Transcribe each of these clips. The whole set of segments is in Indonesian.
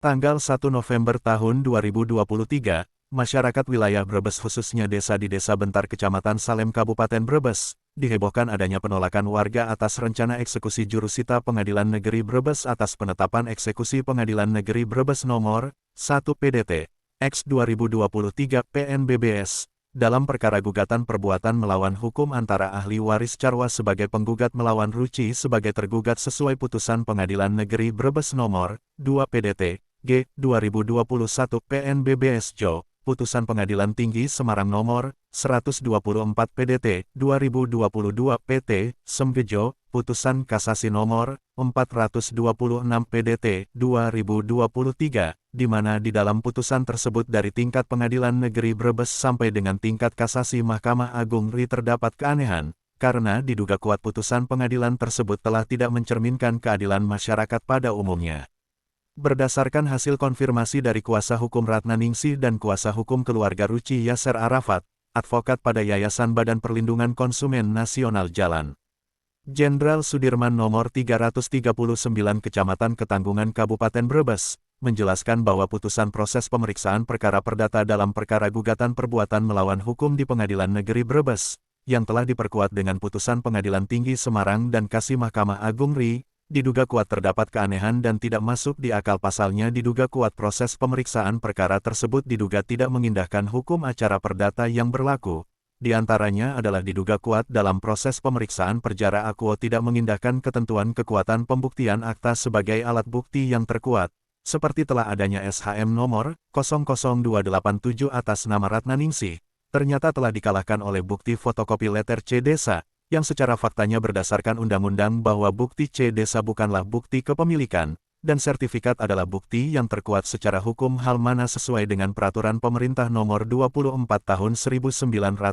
Tanggal 1 November tahun 2023, masyarakat wilayah Brebes khususnya desa di Desa Bentar Kecamatan Salem Kabupaten Brebes, dihebohkan adanya penolakan warga atas rencana eksekusi jurusita Pengadilan Negeri Brebes atas penetapan eksekusi Pengadilan Negeri Brebes nomor 1 PDT, X 2023 PNBBS, dalam perkara gugatan perbuatan melawan hukum antara ahli waris Carwa sebagai penggugat melawan Ruci sebagai tergugat sesuai putusan Pengadilan Negeri Brebes nomor 2 PDT, G. 2021 PNBBS Jo, Putusan Pengadilan Tinggi Semarang Nomor 124 PDT 2022 PT, Semgejo, Putusan Kasasi Nomor 426 PDT 2023, di mana di dalam putusan tersebut dari tingkat Pengadilan Negeri Brebes sampai dengan tingkat Kasasi Mahkamah Agung RI terdapat keanehan, karena diduga kuat putusan pengadilan tersebut telah tidak mencerminkan keadilan masyarakat pada umumnya. Berdasarkan hasil konfirmasi dari kuasa hukum Ratna Ningsih dan kuasa hukum keluarga Ruci Yasser Arafat, advokat pada Yayasan Badan Perlindungan Konsumen Nasional Jalan Jenderal Sudirman nomor 339 Kecamatan Ketanggungan Kabupaten Brebes, menjelaskan bahwa putusan proses pemeriksaan perkara perdata dalam perkara gugatan perbuatan melawan hukum di Pengadilan Negeri Brebes, yang telah diperkuat dengan putusan Pengadilan Tinggi Semarang dan Kasasi Mahkamah Agung RI, diduga kuat terdapat keanehan dan tidak masuk di akal. Pasalnya diduga kuat proses pemeriksaan perkara tersebut diduga tidak mengindahkan hukum acara perdata yang berlaku. Di antaranya adalah diduga kuat dalam proses pemeriksaan perkara akuo tidak mengindahkan ketentuan kekuatan pembuktian akta sebagai alat bukti yang terkuat, seperti telah adanya SHM nomor 00287 atas nama Ratna Ningsih, ternyata telah dikalahkan oleh bukti fotokopi letter C desa, yang secara faktanya berdasarkan undang-undang bahwa bukti C desa bukanlah bukti kepemilikan, dan sertifikat adalah bukti yang terkuat secara hukum hal mana sesuai dengan Peraturan Pemerintah Nomor 24 Tahun 1997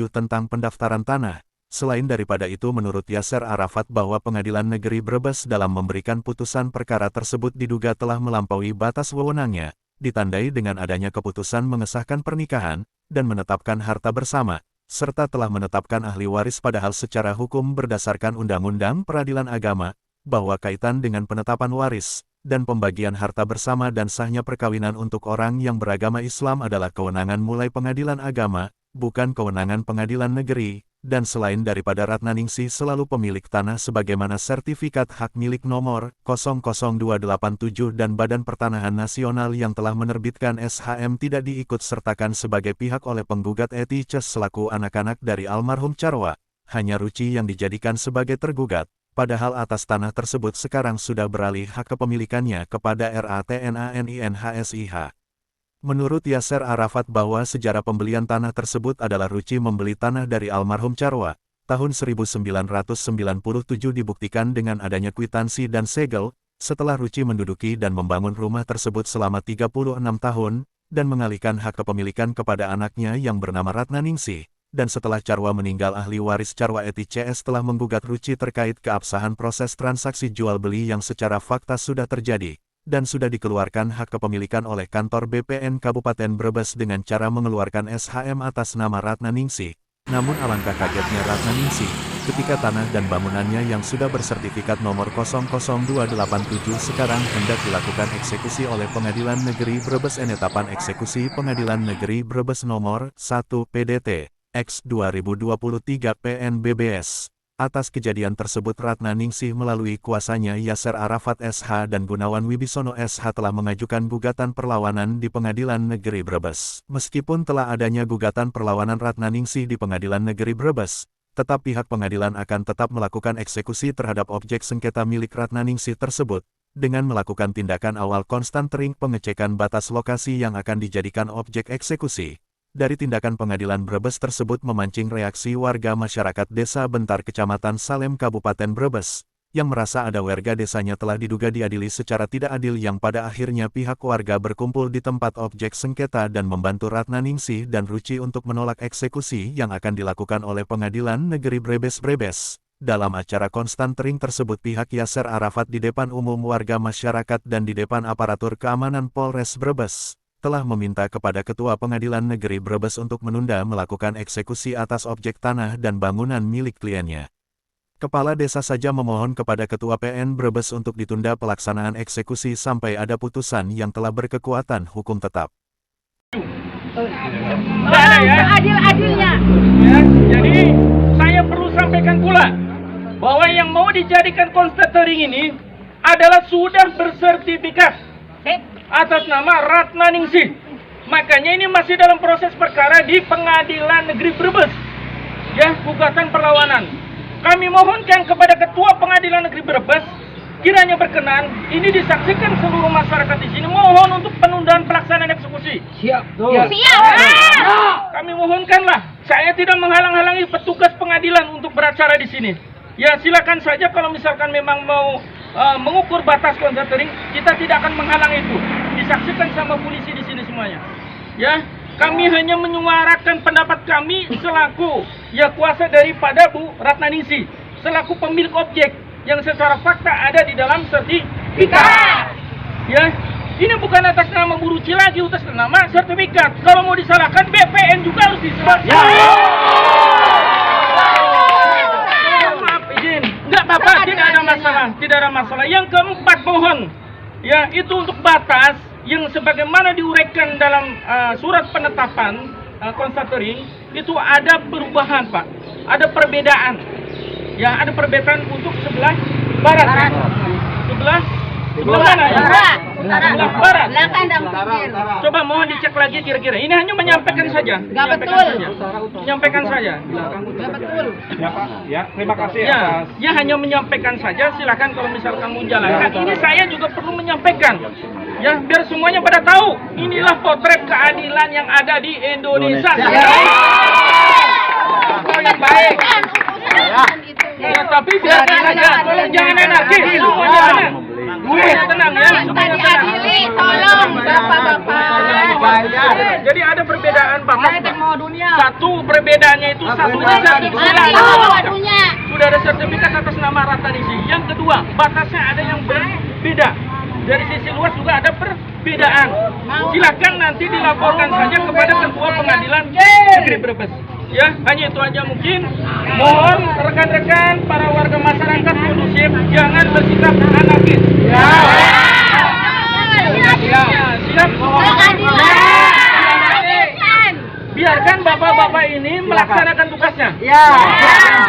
tentang pendaftaran tanah. Selain daripada itu menurut Yasser Arafat bahwa Pengadilan Negeri Brebes dalam memberikan putusan perkara tersebut diduga telah melampaui batas wewenangnya, ditandai dengan adanya keputusan mengesahkan pernikahan, dan menetapkan harta bersama, serta telah menetapkan ahli waris padahal secara hukum berdasarkan Undang-Undang Peradilan Agama, bahwa kaitan dengan penetapan waris, dan pembagian harta bersama dan sahnya perkawinan untuk orang yang beragama Islam adalah kewenangan mulai pengadilan agama, bukan kewenangan pengadilan negeri, dan selain daripada Ratna Ningsih selalu pemilik tanah sebagaimana sertifikat hak milik nomor 00287 dan Badan Pertanahan Nasional yang telah menerbitkan SHM tidak diikut sertakan sebagai pihak oleh penggugat ETICES selaku anak-anak dari almarhum Carwa, hanya Ruci yang dijadikan sebagai tergugat, padahal atas tanah tersebut sekarang sudah beralih hak kepemilikannya kepada RATNANINHSIH. Menurut Yasser Arafat bahwa sejarah pembelian tanah tersebut adalah Ruci membeli tanah dari almarhum Carwa, tahun 1997 dibuktikan dengan adanya kwitansi dan segel, setelah Ruci menduduki dan membangun rumah tersebut selama 36 tahun, dan mengalihkan hak kepemilikan kepada anaknya yang bernama Ratna Ningsih, dan setelah Carwa meninggal ahli waris Carwa ETICES telah menggugat Ruci terkait keabsahan proses transaksi jual-beli yang secara fakta sudah terjadi, dan sudah dikeluarkan hak kepemilikan oleh kantor BPN Kabupaten Brebes dengan cara mengeluarkan SHM atas nama Ratna Ningsih. Namun alangkah kagetnya Ratna Ningsih, ketika tanah dan bangunannya yang sudah bersertifikat nomor 00287 sekarang hendak dilakukan eksekusi oleh Pengadilan Negeri Brebes. Penetapan eksekusi Pengadilan Negeri Brebes nomor 1 PDT, X 2023 PNBBS. Atas kejadian tersebut Ratna Ningsih melalui kuasanya Yasser Arafat SH dan Gunawan Wibisono SH telah mengajukan gugatan perlawanan di Pengadilan Negeri Brebes. Meskipun telah adanya gugatan perlawanan Ratna Ningsih di Pengadilan Negeri Brebes, tetap pihak pengadilan akan tetap melakukan eksekusi terhadap objek sengketa milik Ratna Ningsih tersebut, dengan melakukan tindakan awal konstantering pengecekan batas lokasi yang akan dijadikan objek eksekusi. Dari tindakan Pengadilan Brebes tersebut memancing reaksi warga masyarakat Desa Bentar Kecamatan Salem Kabupaten Brebes, yang merasa ada warga desanya telah diduga diadili secara tidak adil yang pada akhirnya pihak warga berkumpul di tempat objek sengketa dan membantu Ratna Ningsih dan Ruci untuk menolak eksekusi yang akan dilakukan oleh Pengadilan Negeri Brebes. Dalam acara konstantering tersebut pihak Yasser Arafat di depan umum warga masyarakat dan di depan aparatur keamanan Polres Brebes, telah meminta kepada Ketua Pengadilan Negeri Brebes untuk menunda melakukan eksekusi atas objek tanah dan bangunan milik kliennya. Kepala desa saja memohon kepada Ketua PN Brebes untuk ditunda pelaksanaan eksekusi sampai ada putusan yang telah berkekuatan hukum tetap. Seadil-adilnya. Ya, jadi saya perlu sampaikan pula bahwa yang mau dijadikan konstatering ini adalah sudah bersertifikat atas nama Ratna Ningsih. Makanya ini masih dalam proses perkara di Pengadilan Negeri Brebes. Ya, gugatan perlawanan. Kami mohonkan kepada Ketua Pengadilan Negeri Brebes, kiranya berkenan, ini disaksikan seluruh masyarakat di sini, mohon untuk penundaan pelaksanaan eksekusi. Siap. Ya. Kami mohonkanlah, saya tidak menghalang-halangi petugas pengadilan untuk beracara di sini. Ya, silakan saja kalau misalkan memang mau mengukur batas konstatering, kita tidak akan menghalang itu. Disaksikan sama polisi di sini semuanya. Ya, kami hanya menyuarakan pendapat kami selaku ya kuasa daripada Bu Ratna Ningsih, selaku pemilik objek yang secara fakta ada di dalam sertifikat. Ya, ini bukan atas nama Bu Ruci lagi, atas nama sertifikat. Kalau mau disalahkan BPN juga harus disalahkan. Maaf izin, enggak apa-apa, tidak ada masalah. Yang keempat mohon, ya itu untuk batas yang sebagaimana diuraikan dalam surat penetapan konstatering itu ada perubahan Pak, ada perbedaan. Ya, ada perbedaan untuk sebelah barat. Sebelah mana ya? Sebelah barat. Belakang dan pinggir. Coba mohon dicek lagi kira-kira. Ini hanya menyampaikan saja. Menyampaikan saja. Gak betul. Ya Pak, ya terima kasih Ya, atas. ya hanya menyampaikan saja. Silakan kalau misalkan mau jalankan. Ini saya juga perlu menyampaikan. Ya, biar semuanya pada tahu. Inilah potret keadilan yang ada di Indonesia. Yang baik. Ya, tapi biarkan aja. Tolong jangan anarkis. Semuanya tenang. Tenang ya. Semuanya tenang. Diadili, tolong Bapak-bapak. Jadi ada perbedaan Pak. Mau dunia. Satu perbedaannya itu satunya sudah ada sertifikat atas nama Ratna Ningsih. Yang kedua, batasnya ada yang berbeda. Dari sisi luas juga ada perbedaan. Silakan nanti dilaporkan saja kepada Ketua Pengadilan Negeri Brebes. Ya, hanya itu aja mungkin. Mohon rekan-rekan para warga masyarakat kondusif jangan bersikap anarkis. Siap. Biarkan bapak-bapak ini melaksanakan tugasnya.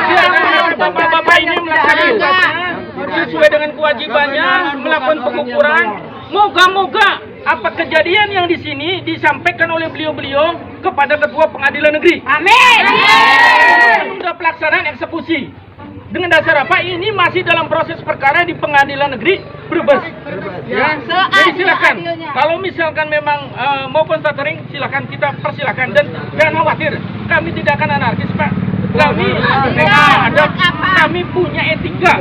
Biarkan bapak-bapak ini melaksanakan tugasnya sesuai dengan kewajibannya, melakukan pengukuran. Moga-moga apa kejadian yang di sini disampaikan oleh beliau-beliau kepada Ketua Pengadilan Negeri. Amin. Sudah pelaksanaan eksekusi. Dengan dasar apa? Ini masih dalam proses perkara di Pengadilan Negeri Brebes. Ya, jadi silakan. Kalau misalkan memang mau konstatering, silakan kita persilakan dan jangan khawatir. Kami tidak akan anarkis, Pak. Kami ada, kami punya etika.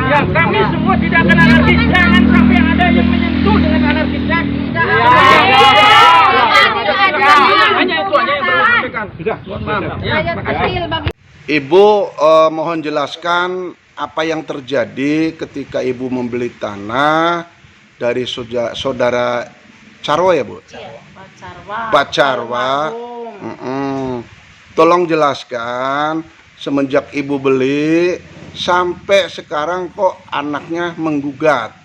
Ya, kami semua tidak akan anarkis. Jangan sampai ada yang menyentuh dengan anarkisnya. Hanya itu aja yang perlu sampaikan. Mohon maaf. Ya, makasih. Ibu mohon jelaskan apa yang terjadi ketika Ibu membeli tanah dari saudara Carwa ya Bu? Pak Carwa. Tolong jelaskan semenjak Ibu beli sampai sekarang kok anaknya menggugat.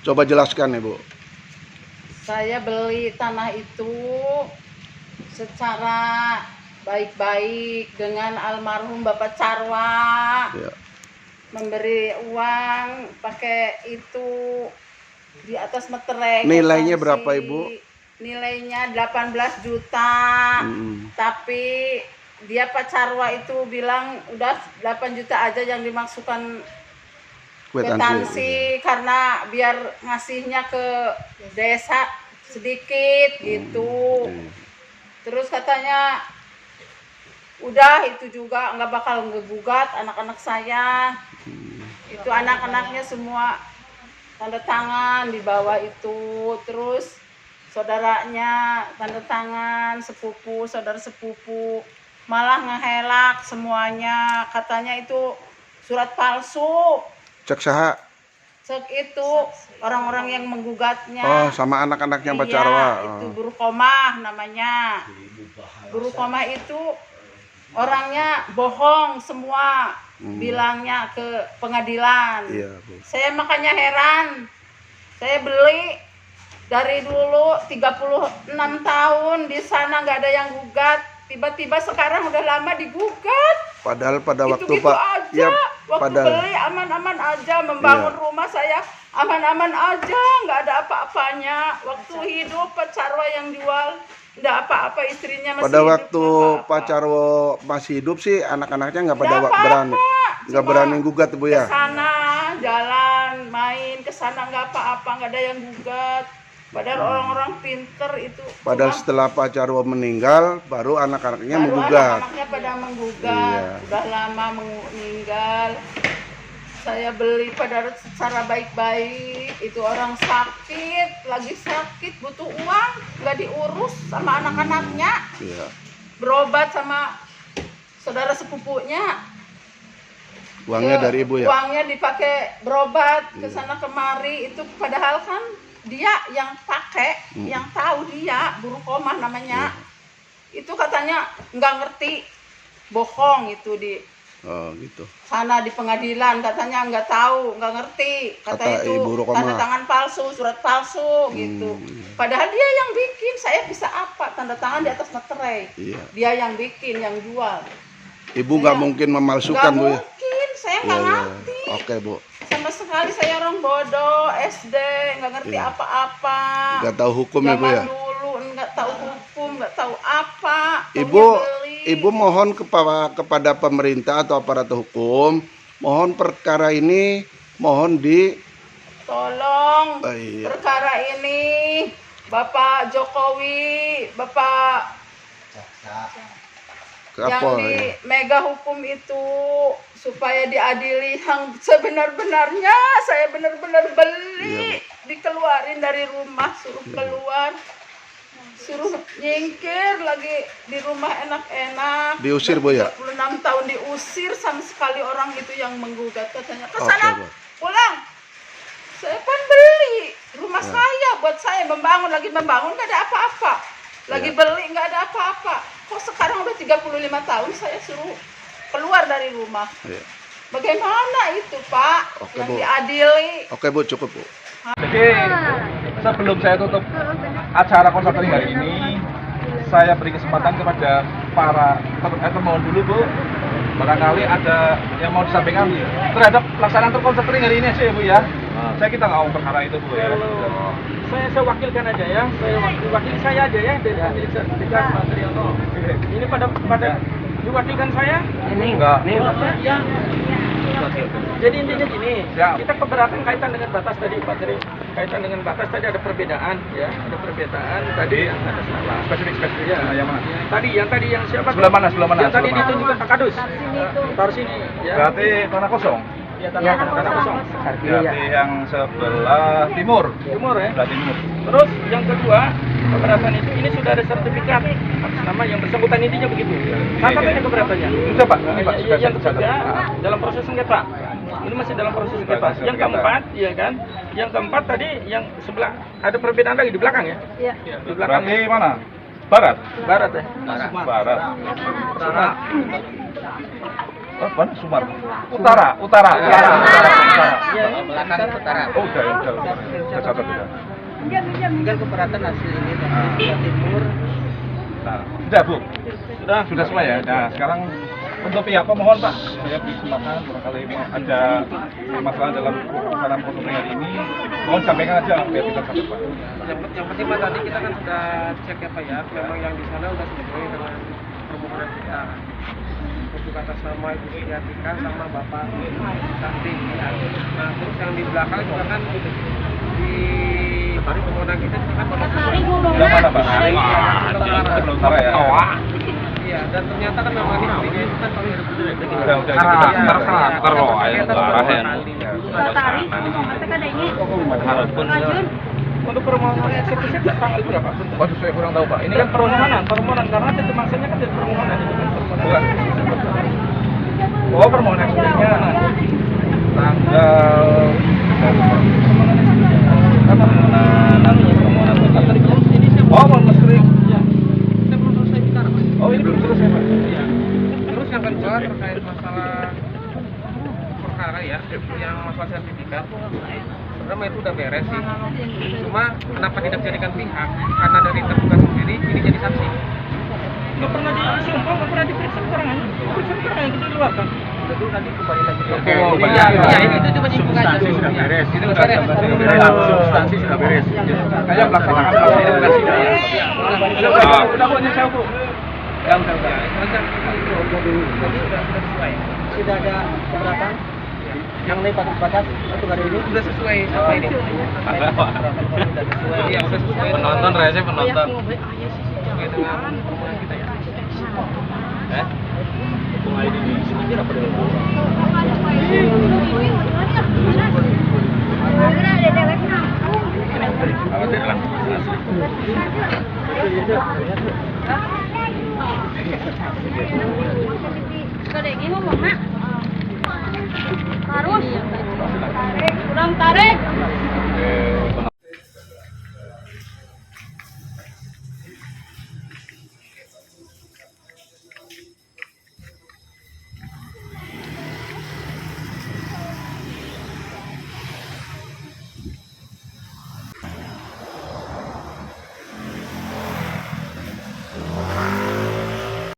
Coba jelaskan Ibu. Saya beli tanah itu secara baik-baik dengan almarhum Bapak Carwa. Ya. Memberi uang pakai itu di atas metereng. Nilainya berapa Ibu? Nilainya 18 juta. Tapi dia Pak Carwa itu bilang udah 8 juta aja yang dimasukkan kwitansi karena biar ngasihnya ke desa sedikit gitu. Terus katanya udah itu juga nggak bakal ngegugat anak-anak saya. Itu anak-anaknya semua tanda tangan di bawah itu. Terus saudaranya tanda tangan, sepupu, saudara sepupu malah ngehelak semuanya, katanya itu surat palsu. Cek saha? Cek itu orang-orang yang menggugatnya. Oh, sama anak-anaknya Pak Carwa. Itu Guru Komah namanya. Guru Komah itu orangnya bohong semua. bilangnya ke pengadilan. Iya, Bu. Saya makanya heran. Saya beli dari dulu 36 tahun di sana nggak ada yang gugat. Tiba-tiba sekarang udah lama digugat. Padahal pada waktu Gitu-gitu Pak, aja. ya Waktu padahal beli aman-aman aja, membangun Iya. rumah saya aman-aman aja, nggak ada apa-apanya. Waktu hidup Pak Carwa yang jual, nggak apa-apa, istrinya masih pada hidup, waktu nggak apa-apa. Pak Carwo masih hidup sih anak-anaknya nggak pada Nggak apa-apa, berani, nggak cuma berani gugat Bu ya. Ke sana jalan, main ke sana nggak apa-apa, nggak ada yang gugat. Padahal orang-orang pinter itu. Padahal Cuma setelah Pak Carwo meninggal, baru anak-anaknya baru menggugat. anak-anaknya pada menggugat, Iya. udah lama meninggal. Saya beli pada secara baik-baik, itu orang sakit, lagi sakit, butuh uang, nggak diurus sama anak-anaknya, Iya. berobat sama saudara sepupunya. Uangnya dari Ibu ya. Uangnya dipakai berobat ke Iya. sana kemari, itu padahal kan dia yang pakai, yang tahu dia, Guru Komah namanya. Iya. Itu katanya nggak ngerti, bohong itu di Oh gitu. sana di pengadilan, katanya nggak tahu, nggak ngerti, Kata katanya itu Ibu Rokomah. tanda tangan palsu, surat palsu gitu. Padahal dia yang bikin, saya bisa apa, tanda tangan di atas materai. Iya. Dia yang bikin, yang jual. Ibu nggak Saya- mungkin Nggak memalsukan Bu ya. mungkin, saya Iya, nggak iya. ngerti. Oke Bu. Sama sekali saya orang bodoh, SD, nggak ngerti Iya. apa-apa. Nggak tahu hukum ya Bu ya. Zaman dulu nggak tahu hukum, nggak tahu apa. Ibu, Taunya beli. Ibu mohon kepada pemerintah atau aparat hukum, mohon perkara ini mohon di Tolong Oh, iya. perkara ini Bapak Jokowi, Bapak yang Kapol. di Ya. mega hukum itu supaya diadili yang sebenar-benarnya. Saya benar-benar beli, Iya, dikeluarin dari rumah, suruh keluar, suruh nyingkir lagi di rumah enak-enak. Diusir Bu ya. 26 tahun diusir, sama sekali orang itu yang menggugat, katanya ke Oke, sana Bu. pulang. Saya kan beli rumah Ya. saya buat saya membangun, lagi membangun nggak ada apa-apa, lagi Ya. beli nggak ada apa-apa. Kok sekarang udah 35 tahun saya suruh keluar dari rumah? Iya. Bagaimana itu Pak? Oke, Yang Bu. diadili. Oke Bu, cukup Bu. Jadi sebelum saya tutup acara konseling hari ini, saya beri kesempatan kepada para termohon dulu Bu. Barangkali ada yang mau disampaikan terhadap pelaksanaan konseling hari ini sih Bu ya. Kita nggak mau perkara itu Bu ya. Saya wakilkan aja ya, wakil saya aja ya dari pemilik sertifikat Pak Triyono. Ini pada diwakilkan saya. Enggak. Ya. Jadi intinya gini, Siap. kita keberatan kaitan dengan batas tadi Pak Tri. Kaitan dengan batas tadi ada perbedaan ya, ada perbedaan tadi yang ada salah. Spesifik Ya, yang mana? yang tadi yang siapa? Sebelah mana, sebelah mana, Yang tadi sebelah mana? ditunjukkan Pak Kadus. Taruh sini. Ya. Berarti tanah kosong. Ya, tanah kosong. Berarti yang sebelah timur. Timur ya. Sebelah timur. Terus yang kedua, keberatan itu ini sudah ada sertifikat atas nama yang bersangkutan, intinya begitu. Catat aja keberatannya. Bisa Pak, ini Pak sudah Yang saya catat. ketiga dalam proses sengketa. Ini masih dalam proses sengketa. Proses Yang sengketa. keempat, iya kan? Yang keempat tadi yang sebelah ada perbedaan lagi di belakang ya? Iya. Di belakang Berarti mana? Barat. barat ya. Barat. Sumar. Oh, mana? Sumar. Utara. Iya, belakang utara. Oh, udah. Saya catat udah. Tinggal keberatan hasil ini dari timur. Nah, sudah Bu. Sudah semua ya. Nah, sekarang untuk pihak pemohon Pak, saya beri kesempatan barangkali mau ada masalah dalam pelaksanaan konseling hari ini, mohon sampaikan aja biar kita catat Pak. Yang penting Pak, tadi kita kan sudah cek ya Pak ya, memang yang di sana sudah sesuai dengan permohonan kita. Untuk atas nama Ibu Sri Atika sama Bapak Sakti. Nah, terus yang di belakang juga kan di permohonan kita juga kan Yang mana Pak? Utara. Utara ya. Iya, dan ternyata kan memang ini itu kan tahun 2002. Udah kita Terus untuk permohonan eksekusi tanggal berapa? Waduh, saya kurang tahu Pak. Ini kan permohonan karena itu maksudnya kan dari permohonan itu kan Bukan. Oh, permohonan eksekusinya tanggal Oh, mau meskering. kita belum selesai bicara Pak. Oh, ini belum selesai Pak. Terus yang kedua terkait masalah beres sih. Cuma kenapa tidak jadikan pihak? Karena dari terduga sendiri ini jadi saksi. Nggak pernah disumpah, nggak pernah diperiksa keterangan. Periksa keterangan itu dikeluarkan. Itu nanti kembali lagi. Oke, iya, itu cuma nyimpulkan aja. Sudah beres. Itu sudah beres. Substansi sudah beres. Kayak melaksanakan edukasi. Sudah punya saya Bu. Ya, udah. Sudah sesuai. Sudah ada keberatan yang lewat batas untuk hari ini Sudah sesuai sama ini. Iya, udah sesuai. Penonton rese penonton. Sesuai dengan permohonan kita ya. Gede gini ngomong nak. Harus. Kurang tarik.